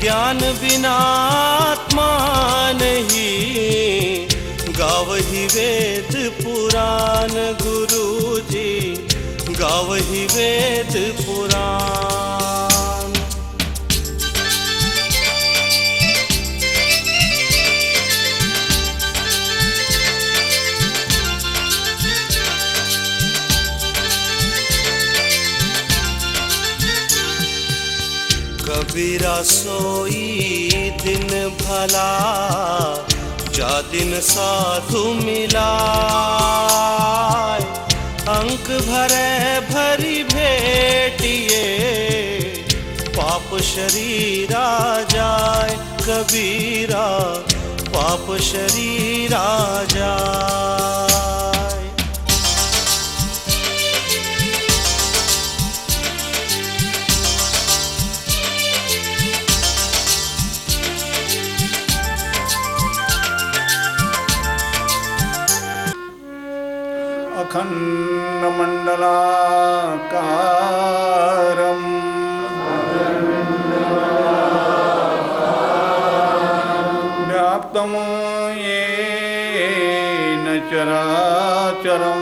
ज्ञान बिना आत्मा नहीं, गावही वेद पुराण गुरुजी, गावही वेद पुराण। कबीरा सोई दिन भला, जा दिन साधु मिलाय। अंक भरे भरी भेटिए, पाप शरीरा जाय। कबीरा पाप शरीरा जाय। अखण्डमण्डलाकारं व्याप्तं येन चराचरं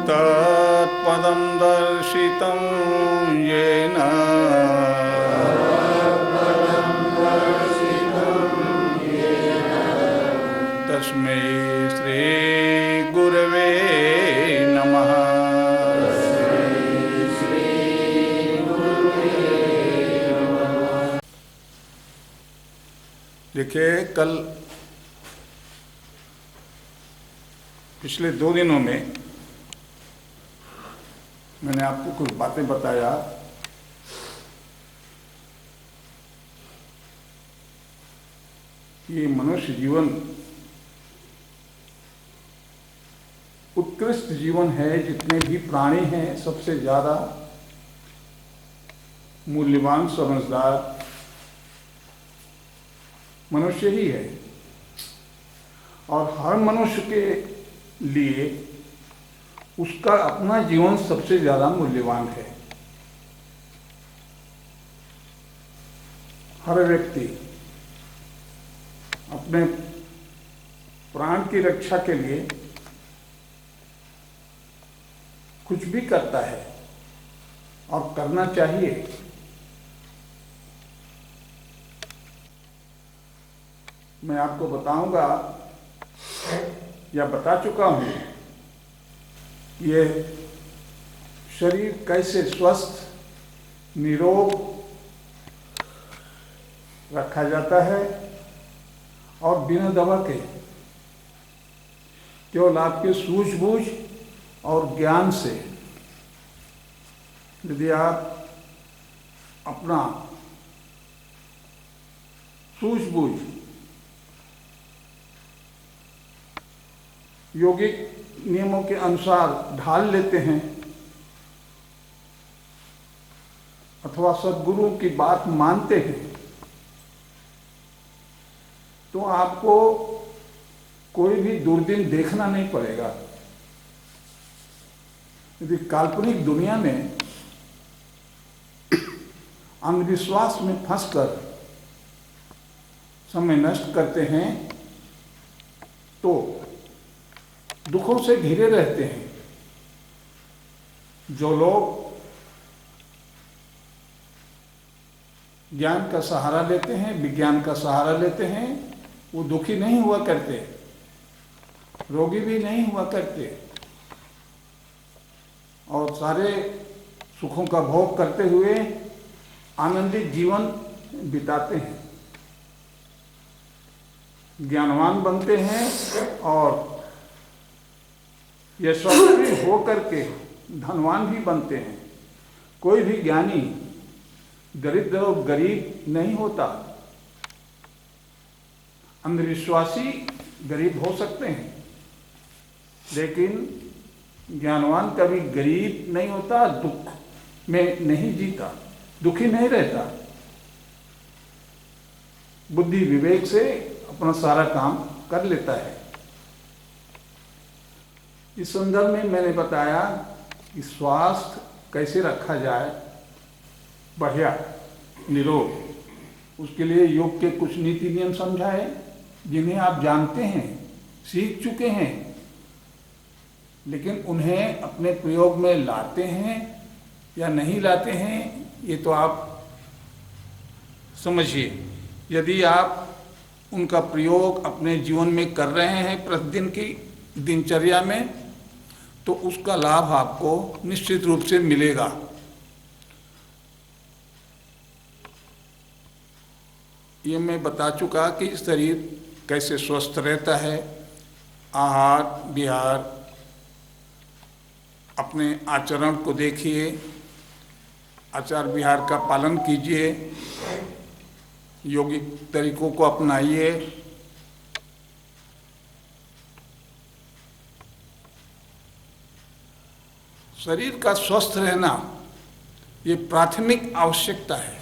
तत्पदं दर्शितं येन तस्मै श्री गुरवे नमः। देखिए, कल पिछले 2 दिनों में मैंने आपको कुछ बातें बताया कि मनुष्य जीवन उत्कृष्ट जीवन है। जितने भी प्राणी हैं सबसे ज़्यादा मूल्यवान समझदार मनुष्य ही है, और हर मनुष्य के लिए उसका अपना जीवन सबसे ज़्यादा मूल्यवान है। हर व्यक्ति अपने प्राण की रक्षा के लिए कुछ भी करता है और करना चाहिए। मैं आपको बताऊंगा या बता चुका हूं, ये शरीर कैसे स्वस्थ निरोग रखा जाता है, और बिना दवा के केवल आपके सूझबूझ और ज्ञान से यदि आप अपना सूझबूझ योगिक नियमों के अनुसार ढाल लेते हैं, अथवा सद्गुरु की बात मानते हैं, तो आपको कोई भी दुर्दिन देखना नहीं पड़ेगा। यदि काल्पनिक दुनिया में अंधविश्वास में फंसकर समय नष्ट करते हैं तो दुखों से घिरे रहते हैं। जो लोग ज्ञान का सहारा लेते हैं, विज्ञान का सहारा लेते हैं, वो दुखी नहीं हुआ करते, रोगी भी नहीं हुआ करते, और सारे सुखों का भोग करते हुए आनंदित जीवन बिताते हैं, ज्ञानवान बनते हैं, और यशस्वी हो करके धनवान भी बनते हैं। कोई भी ज्ञानी दरिद्र और गरीब नहीं होता। अंधविश्वासी गरीब हो सकते हैं, लेकिन ज्ञानवान कभी गरीब नहीं होता, दुख में नहीं जीता, दुखी नहीं रहता। बुद्धि विवेक से अपना सारा काम कर लेता है। इस संदर्भ में मैंने बताया कि स्वास्थ्य कैसे रखा जाए बढ़िया, निरोग, उसके लिए योग के कुछ नीति नियम समझाए जिन्हें आप जानते हैं, सीख चुके हैं, लेकिन उन्हें अपने प्रयोग में लाते हैं या नहीं लाते हैं, ये तो आप समझिए। यदि आप उनका प्रयोग अपने जीवन में कर रहे हैं प्रतिदिन की दिनचर्या में, तो उसका लाभ आपको निश्चित रूप से मिलेगा। ये मैं बता चुका कि शरीर कैसे स्वस्थ रहता है। आहार विहार, अपने आचरण को देखिए, आचार विहार का पालन कीजिए, योगिक तरीकों को अपनाइए। शरीर का स्वस्थ रहना ये प्राथमिक आवश्यकता है,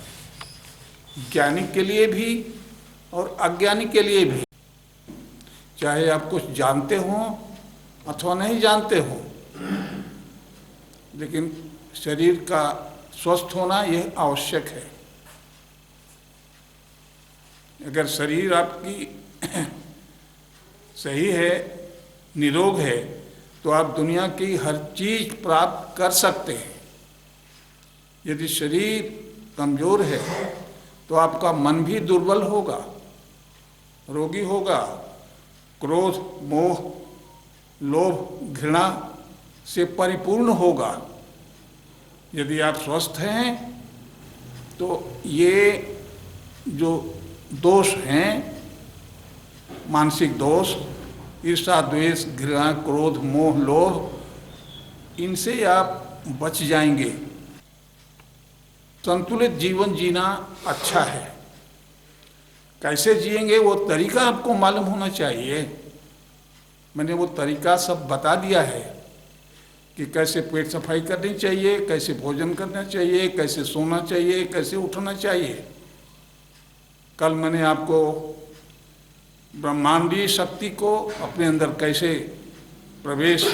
ज्ञानी के लिए भी और अज्ञानी के लिए भी। चाहे आप कुछ जानते हो अथवा नहीं जानते हो, लेकिन शरीर का स्वस्थ होना यह आवश्यक है। अगर शरीर आपकी सही है, निरोग है, तो आप दुनिया की हर चीज प्राप्त कर सकते हैं। यदि शरीर कमजोर है तो आपका मन भी दुर्बल होगा, रोगी होगा, क्रोध, मोह, लोभ, घृणा से परिपूर्ण होगा। यदि आप स्वस्थ हैं तो ये जो दोष हैं, मानसिक दोष, ईर्ष्या, द्वेष, घृणा, क्रोध, मोह, लोभ, इनसे आप बच जाएंगे। संतुलित जीवन जीना अच्छा है। कैसे जिएंगे वो तरीका आपको मालूम होना चाहिए। मैंने वो तरीका सब बता दिया है कि कैसे पेट सफाई करनी चाहिए, कैसे भोजन करना चाहिए, कैसे सोना चाहिए, कैसे उठना चाहिए। कल मैंने आपको ब्रह्मांडीय शक्ति को अपने अंदर कैसे प्रवेश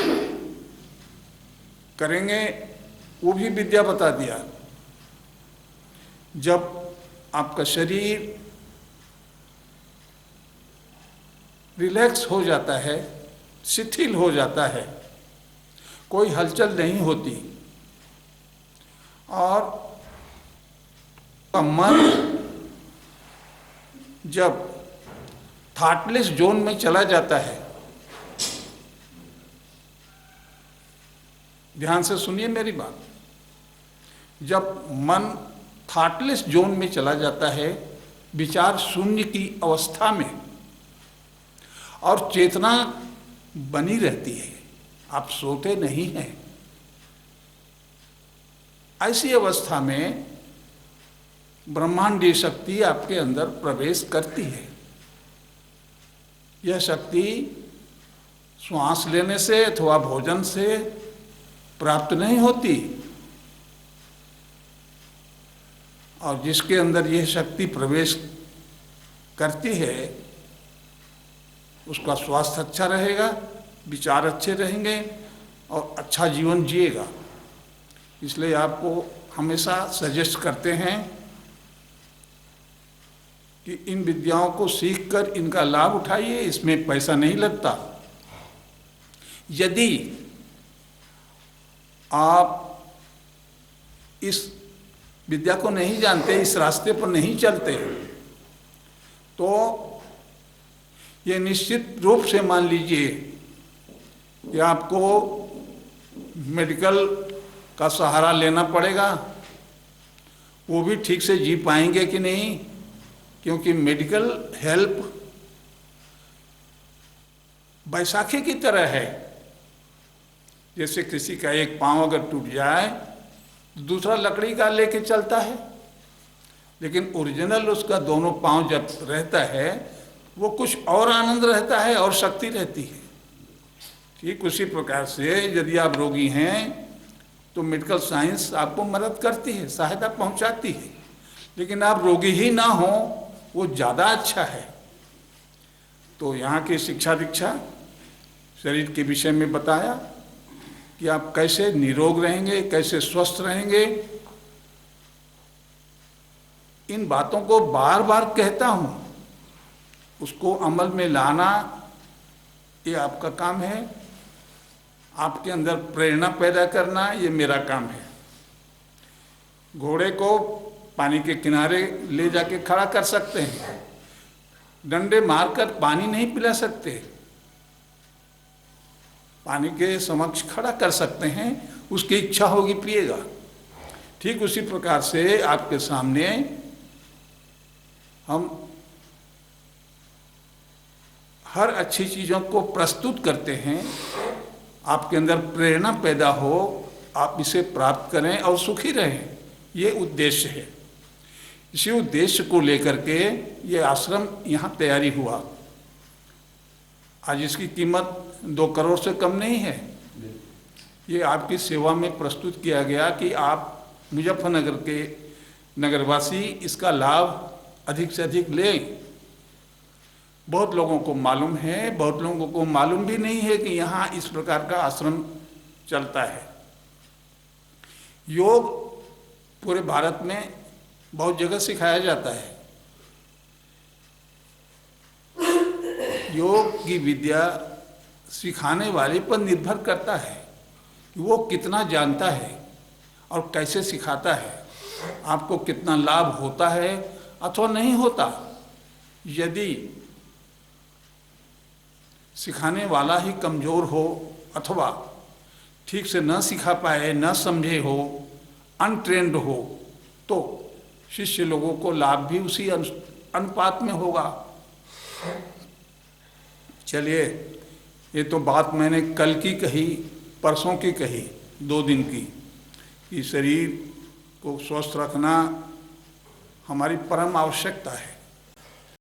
करेंगे वो भी विद्या बता दिया। जब आपका शरीर रिलैक्स हो जाता है, शिथिल हो जाता है, कोई हलचल नहीं होती, और मन जब थॉटलेस जोन में चला जाता है, ध्यान से सुनिए मेरी बात, जब मन थॉटलेस जोन में चला जाता है, विचार शून्य की अवस्था में, और चेतना बनी रहती है, आप सोते नहीं हैं, ऐसी अवस्था में ब्रह्मांडीय शक्ति आपके अंदर प्रवेश करती है। यह शक्ति श्वास लेने से अथवा भोजन से प्राप्त नहीं होती, और जिसके अंदर यह शक्ति प्रवेश करती है उसका स्वास्थ्य अच्छा रहेगा, विचार अच्छे रहेंगे और अच्छा जीवन जिएगा। इसलिए आपको हमेशा सजेस्ट करते हैं कि इन विद्याओं को सीखकर इनका लाभ उठाइए, इसमें पैसा नहीं लगता। यदि आप इस विद्या को नहीं जानते, इस रास्ते पर नहीं चलते, तो ये निश्चित रूप से मान लीजिए कि आपको मेडिकल का सहारा लेना पड़ेगा। वो भी ठीक से जी पाएंगे कि नहीं, क्योंकि मेडिकल हेल्प बैसाखी की तरह है। जैसे किसी का एक पांव अगर टूट जाए तो दूसरा लकड़ी का लेके चलता है, लेकिन ओरिजिनल उसका दोनों पांव जब रहता है वो कुछ और आनंद रहता है और शक्ति रहती है। ठीक उसी प्रकार से यदि आप रोगी हैं तो मेडिकल साइंस आपको मदद करती है, सहायता पहुंचाती है, लेकिन आप रोगी ही ना हो वो ज़्यादा अच्छा है। तो यहाँ की शिक्षा दीक्षा शरीर के विषय में बताया कि आप कैसे निरोग रहेंगे, कैसे स्वस्थ रहेंगे। इन बातों को बार बार कहता हूँ, उसको अमल में लाना ये आपका काम है, आपके अंदर प्रेरणा पैदा करना ये मेरा काम है। घोड़े को पानी के किनारे ले जाके खड़ा कर सकते हैं, डंडे मारकर पानी नहीं पिला सकते, पानी के समक्ष खड़ा कर सकते हैं, उसकी इच्छा होगी पिएगा। ठीक उसी प्रकार से आपके सामने हम हर अच्छी चीज़ों को प्रस्तुत करते हैं, आपके अंदर प्रेरणा पैदा हो, आप इसे प्राप्त करें और सुखी रहें, ये उद्देश्य है। इसी उद्देश्य को लेकर के ये आश्रम यहाँ तैयारी हुआ। आज इसकी कीमत 2 करोड़ से कम नहीं है। ये आपकी सेवा में प्रस्तुत किया गया कि आप मुजफ्फरनगर के नगरवासी इसका लाभ अधिक से अधिक लें। बहुत लोगों को मालूम है, बहुत लोगों को मालूम भी नहीं है कि यहाँ इस प्रकार का आश्रम चलता है। योग पूरे भारत में बहुत जगह सिखाया जाता है। योग की विद्या सिखाने वाले पर निर्भर करता है कि वो कितना जानता है और कैसे सिखाता है, आपको कितना लाभ होता है अथवा नहीं होता। यदि सिखाने वाला ही कमज़ोर हो अथवा ठीक से न सिखा पाए, न समझे हो, अनट्रेंड हो, तो शिष्य लोगों को लाभ भी उसी अनुपात में होगा। चलिए, ये तो बात मैंने कल की कही, परसों की कही, 2 दिन की, कि शरीर को स्वस्थ रखना हमारी परम आवश्यकता है।